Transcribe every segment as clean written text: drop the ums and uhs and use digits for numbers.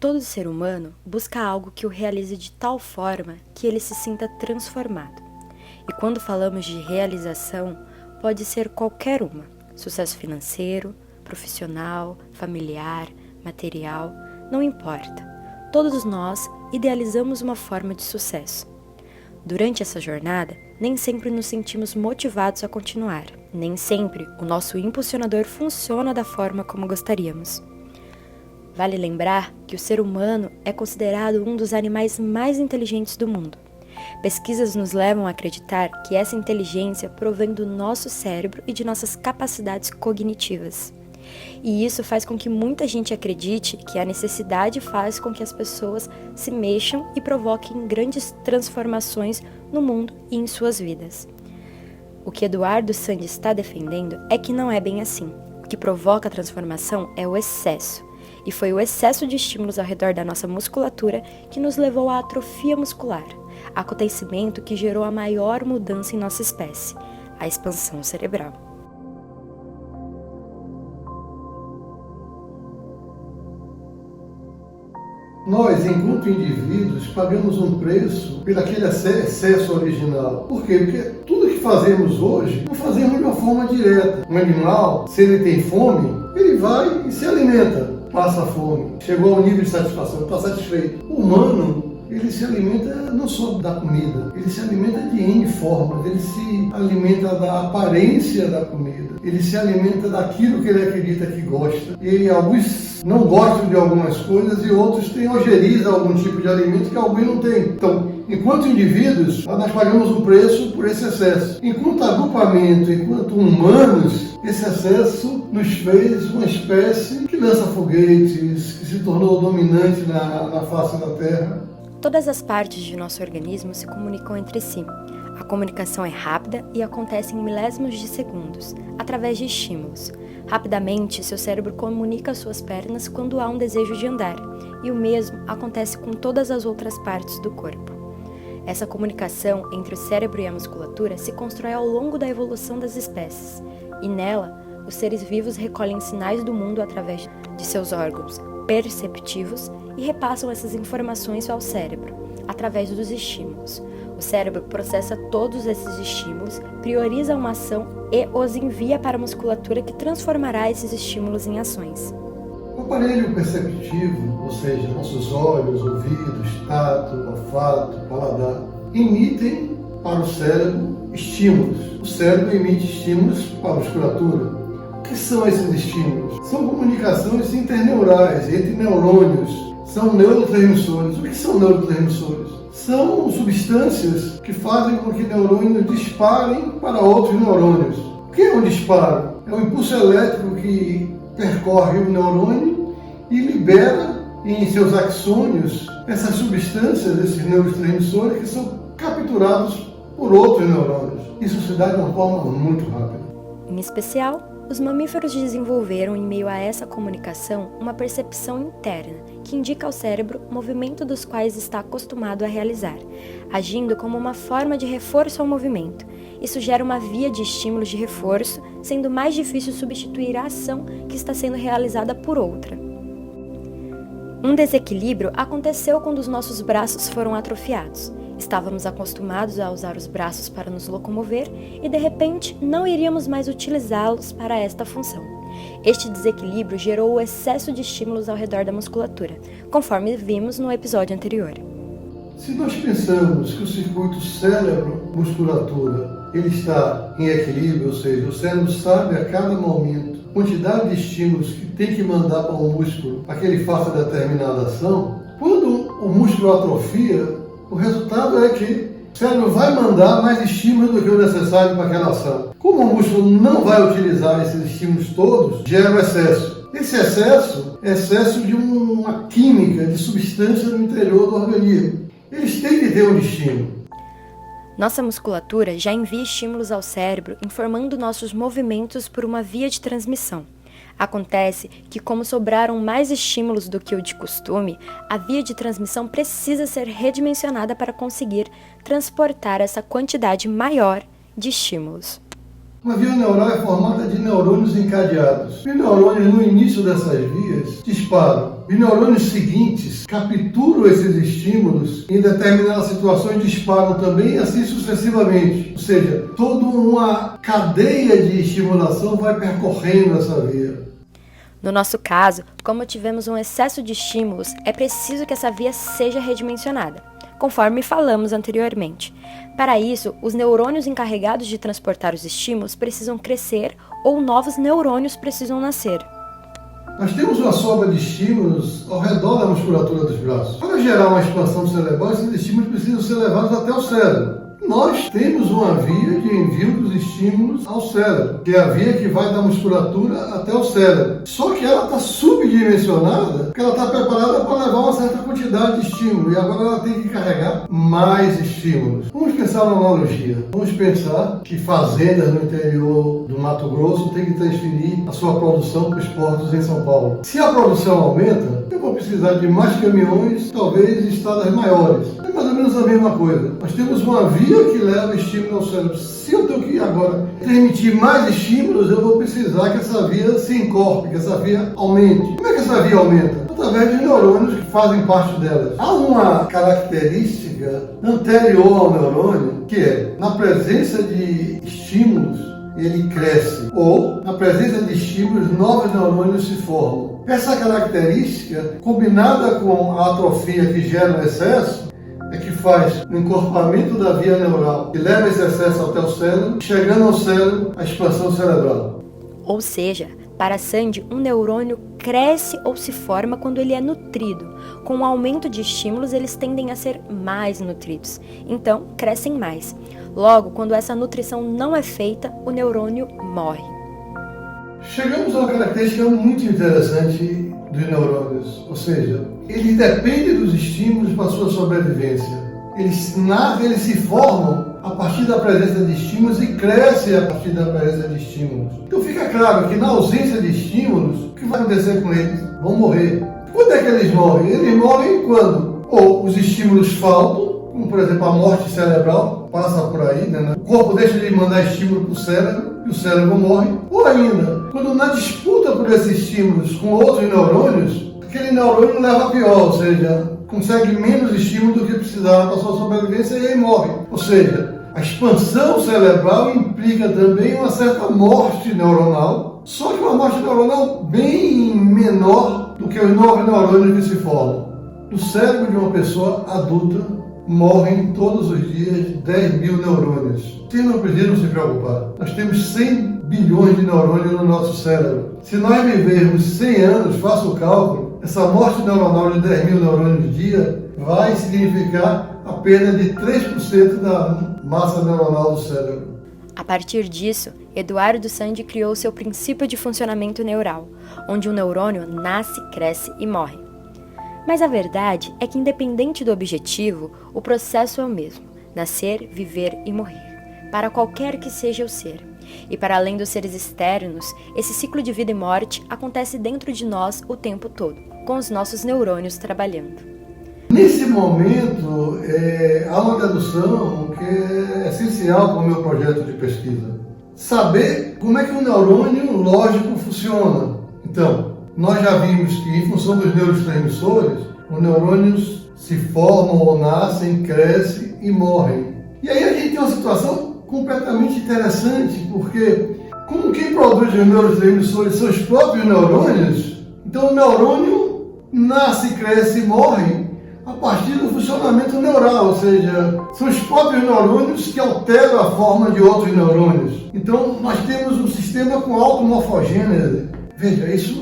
Todo ser humano busca algo que o realize de tal forma que ele se sinta transformado. E quando falamos de realização, pode ser qualquer uma: sucesso financeiro, profissional, familiar, material, não importa. Todos nós idealizamos uma forma de sucesso. Durante essa jornada, nem sempre nos sentimos motivados a continuar. Nem sempre o nosso impulsionador funciona da forma como gostaríamos. Vale lembrar que o ser humano é considerado um dos animais mais inteligentes do mundo. Pesquisas nos levam a acreditar que essa inteligência provém do nosso cérebro e de nossas capacidades cognitivas. E isso faz com que muita gente acredite que a necessidade faz com que as pessoas se mexam e provoquem grandes transformações no mundo e em suas vidas. O que Eduardo Sandi está defendendo é que não é bem assim. O que provoca a transformação é o excesso. E foi o excesso de estímulos ao redor da nossa musculatura que nos levou à atrofia muscular, acontecimento que gerou a maior mudança em nossa espécie, a expansão cerebral. Nós, enquanto indivíduos, pagamos um preço pelo aquele excesso original. Por quê? Porque tudo que fazemos hoje, não fazemos de uma forma direta. Um animal, se ele tem fome, ele vai e se alimenta. Passa fome, chegou ao nível de satisfação, está satisfeito. O humano, ele se alimenta não só da comida, ele se alimenta de N formas, ele se alimenta da aparência da comida, ele se alimenta daquilo que ele acredita que gosta. E alguns não gostam de algumas coisas e outros têm ojeriza a algum tipo de alimento que alguns não têm. Então, enquanto indivíduos, nós pagamos um preço por esse excesso. Enquanto agrupamento, enquanto humanos, esse excesso nos fez uma espécie que lança foguetes, que se tornou dominante na face da Terra. Todas as partes de nosso organismo se comunicam entre si. A comunicação é rápida e acontece em milésimos de segundos, através de estímulos. Rapidamente, seu cérebro comunica suas pernas quando há um desejo de andar, e o mesmo acontece com todas as outras partes do corpo. Essa comunicação entre o cérebro e a musculatura se constrói ao longo da evolução das espécies, e nela, os seres vivos recolhem sinais do mundo através de seus órgãos perceptivos e repassam essas informações ao cérebro, através dos estímulos. O cérebro processa todos esses estímulos, prioriza uma ação e os envia para a musculatura que transformará esses estímulos em ações. O aparelho perceptivo, ou seja, nossos olhos, ouvidos, tato, olfato, paladar, emitem para o cérebro estímulos. O cérebro emite estímulos para a musculatura. O que são esses estímulos? São comunicações interneurais entre neurônios. São neurotransmissores. O que são neurotransmissores? São substâncias que fazem com que neurônios disparem para outros neurônios. O que é um disparo? É um impulso elétrico que percorre o neurônio e libera em seus axônios essas substâncias, esses neurotransmissores, que são capturados por outros neurônios. Isso se dá de uma forma muito rápida. Em especial, os mamíferos desenvolveram, em meio a essa comunicação, uma percepção interna, que indica ao cérebro o movimento dos quais está acostumado a realizar, agindo como uma forma de reforço ao movimento. Isso gera uma via de estímulos de reforço, sendo mais difícil substituir a ação que está sendo realizada por outra. Um desequilíbrio aconteceu quando os nossos braços foram atrofiados. Estávamos acostumados a usar os braços para nos locomover e, de repente, não iríamos mais utilizá-los para esta função. Este desequilíbrio gerou o excesso de estímulos ao redor da musculatura, conforme vimos no episódio anterior. Se nós pensamos que o circuito cérebro-musculatura ele está em equilíbrio, ou seja, o cérebro sabe a cada momento a quantidade de estímulos que tem que mandar para o músculo para que ele faça determinada ação, quando o músculo atrofia, o resultado é que o cérebro vai mandar mais estímulos do que o necessário para aquela ação. Como o músculo não vai utilizar esses estímulos todos, gera o excesso. Esse excesso é excesso de uma química, de substância no interior do organismo. Eles têm que ter um destino. Nossa musculatura já envia estímulos ao cérebro, informando nossos movimentos por uma via de transmissão. Acontece que, como sobraram mais estímulos do que o de costume, a via de transmissão precisa ser redimensionada para conseguir transportar essa quantidade maior de estímulos. Uma via neural é formada de neurônios encadeados. Os neurônios, no início dessas vias, disparam. os neurônios seguintes capturam esses estímulos e em determinadas situações disparam também, assim sucessivamente. Ou seja, toda uma cadeia de estimulação vai percorrendo essa via. No nosso caso, como tivemos um excesso de estímulos, é preciso que essa via seja redimensionada, conforme falamos anteriormente. Para isso, os neurônios encarregados de transportar os estímulos precisam crescer ou novos neurônios precisam nascer. Nós temos uma sobra de estímulos ao redor da musculatura dos braços. Para gerar uma expansão cerebral, esses estímulos precisam ser levados até o cérebro. Nós temos uma via de envio dos estímulos ao cérebro, que é a via que vai da musculatura até o cérebro. Só que ela está subdimensionada, porque ela está preparada para levar uma certa quantidade de estímulo, e agora ela tem que carregar mais estímulos. Vamos pensar numa analogia. Vamos pensar que fazendas no interior do Mato Grosso têm que transferir a sua produção para os portos em São Paulo. Se a produção aumenta, eu vou precisar de mais caminhões, talvez estradas maiores. É mais ou menos a mesma coisa. Nós temos uma via que leva estímulo ao cérebro. Se eu tenho que agora permitir mais estímulos, eu vou precisar que essa via se encorpe, que essa via aumente. Como é que essa via aumenta? Através de neurônios que fazem parte delas. Há uma característica anterior ao neurônio, que é, na presença de estímulos, ele cresce, ou, na presença de estímulos, novos neurônios se formam. Essa característica, combinada com a atrofia que gera o excesso, é que faz o encorpamento da via neural que leva esse excesso até o cérebro, chegando ao cérebro, a expansão cerebral. Ou seja, para Sandy, um neurônio cresce ou se forma quando ele é nutrido. Com o aumento de estímulos, eles tendem a ser mais nutridos, então crescem mais. Logo, quando essa nutrição não é feita, o neurônio morre. Chegamos a uma característica muito interessante dos neurônios, ou seja, eles dependem dos estímulos para a sua sobrevivência. Eles nascem, eles se formam a partir da presença de estímulos e crescem a partir da presença de estímulos. Então fica claro que na ausência de estímulos, o que vai acontecer com eles? Vão morrer. Quando é que eles morrem? Eles morrem quando ou os estímulos faltam, como por exemplo a morte cerebral, passa por aí, né? O corpo deixa de mandar estímulo para o cérebro e o cérebro morre. Ou ainda, quando na disputa por esses estímulos com outros neurônios, aquele neurônio leva a pior, ou seja, consegue menos estímulo do que precisava para a sua sobrevivência e aí morre. Ou seja, a expansão cerebral implica também uma certa morte neuronal, só que uma morte neuronal bem menor do que os novos neurônios que se formam. No cérebro de uma pessoa adulta, morrem todos os dias 10 mil neurônios. Vocês não precisam se preocupar. Nós temos 100 bilhões de neurônios no nosso cérebro. Se nós vivermos 100 anos, faça o cálculo, essa morte neuronal de 10 mil neurônios por dia vai significar a perda de 3% da massa neuronal do cérebro. A partir disso, Eduardo Sandy criou seu princípio de funcionamento neural, onde um neurônio nasce, cresce e morre. Mas a verdade é que, independente do objetivo, o processo é o mesmo: nascer, viver e morrer, para qualquer que seja o ser. E para além dos seres externos, esse ciclo de vida e morte acontece dentro de nós o tempo todo, com os nossos neurônios trabalhando. Nesse momento, há uma dedução que é essencial para o meu projeto de pesquisa. Saber como é que um neurônio lógico funciona. Então, nós já vimos que, em função dos neurotransmissores, os neurônios se formam ou nascem, crescem e morrem. E aí a gente tem uma situação completamente interessante, porque como quem produz os neurotransmissores são os próprios neurônios, então o neurônio nasce, cresce e morre a partir do funcionamento neural, ou seja, são os próprios neurônios que alteram a forma de outros neurônios. Então nós temos um sistema com automorfogênese. Veja, isso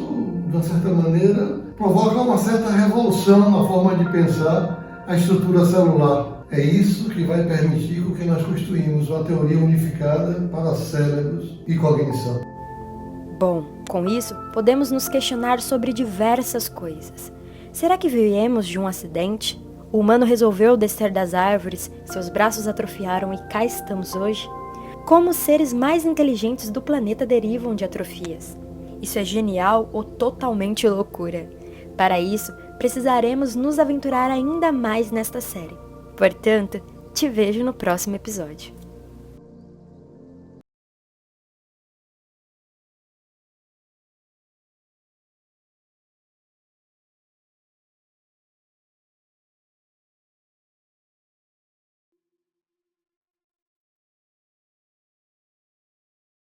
de uma certa maneira provoca uma certa revolução na forma de pensar a estrutura celular. É isso que vai permitir que nós construímos uma teoria unificada para cérebros e cognição. Bom, com isso, podemos nos questionar sobre diversas coisas. Será que viemos de um acidente? O humano resolveu descer das árvores, seus braços atrofiaram e cá estamos hoje? Como os seres mais inteligentes do planeta derivam de atrofias? Isso é genial ou totalmente loucura? Para isso, precisaremos nos aventurar ainda mais nesta série. Portanto, te vejo no próximo episódio.